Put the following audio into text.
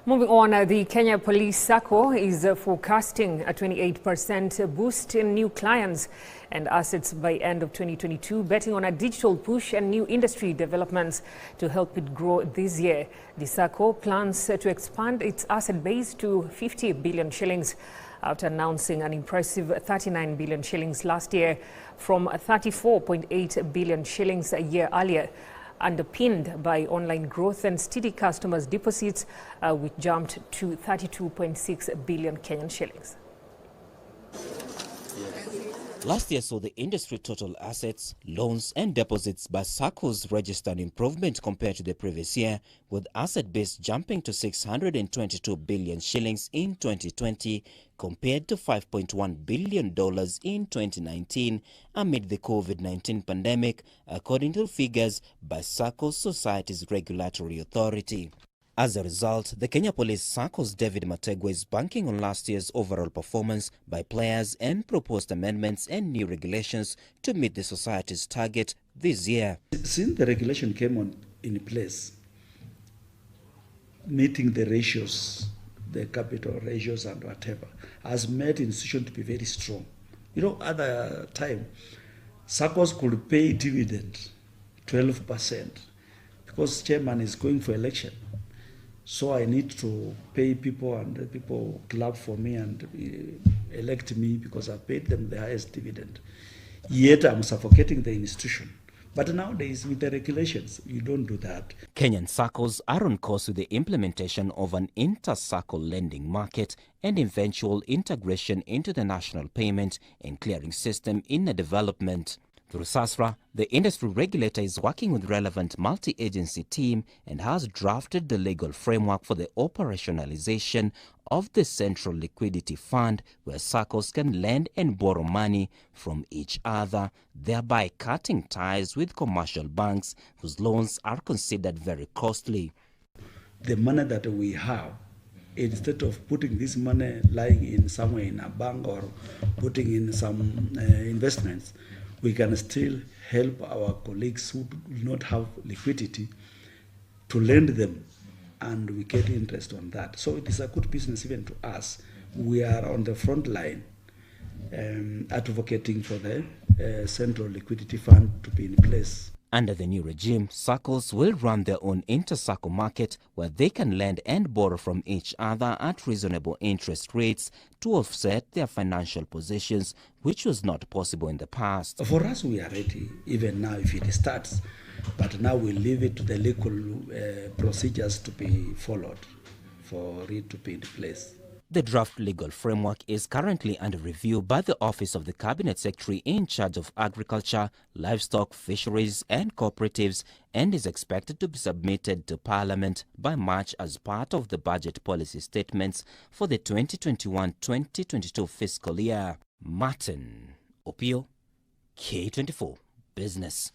Moving on, the Kenya Police Sacco is forecasting a 28% boost in new clients and assets by end of 2022, betting on a digital push and new industry developments to help it grow this year. The Sacco plans to expand its asset base to 50 billion shillings after announcing an impressive 39 billion shillings last year from 34.8 billion shillings a year earlier, underpinned by online growth and steady customers' deposits, which jumped to 32.6 billion Kenyan shillings. Last year saw the industry total assets, loans and deposits by Saccos registered improvement compared to the previous year, with asset base jumping to 622 billion shillings in 2020 compared to $5.1 billion in 2019 amid the COVID-19 pandemic, according to figures by Saccos Society's regulatory authority. As a result, the Kenya Police Sacco's David Mategwa is banking on last year's overall performance by players and proposed amendments and new regulations to meet the society's target this year. Since the regulation came in place, meeting the ratios, the capital ratios and whatever, has made the institution to be very strong. You know, at the time, Saccos could pay dividend 12% because chairman is going for election. So I need to pay people and people clap for me and elect me because I paid them the highest dividend. Yet I'm suffocating the institution. But nowadays, with the regulations, you don't do that. Kenyan Saccos are on course with the implementation of an inter-Sacco lending market and eventual integration into the national payment and clearing system in a development. Through SASRA, the industry regulator is working with relevant multi-agency team and has drafted the legal framework for the operationalization of the Central Liquidity Fund, where Saccos can lend and borrow money from each other, thereby cutting ties with commercial banks whose loans are considered very costly. The money that we have, instead of putting this money lying in somewhere in a bank or putting in some investments, we can still help our colleagues who do not have liquidity to lend them, and we get interest on that. So it is a good business even to us. We are on the front line advocating for the Central Liquidity Fund to be in place. Under the new regime, Saccos will run their own inter-Sacco market where they can lend and borrow from each other at reasonable interest rates to offset their financial positions, which was not possible in the past. For us, we are ready, even now if it starts, but now we leave it to the legal procedures to be followed for it to be in place. The draft legal framework is currently under review by the Office of the Cabinet Secretary in charge of Agriculture, Livestock, Fisheries and Cooperatives, and is expected to be submitted to Parliament by March as part of the budget policy statements for the 2021-2022 fiscal year. Martin Opio, K24 Business.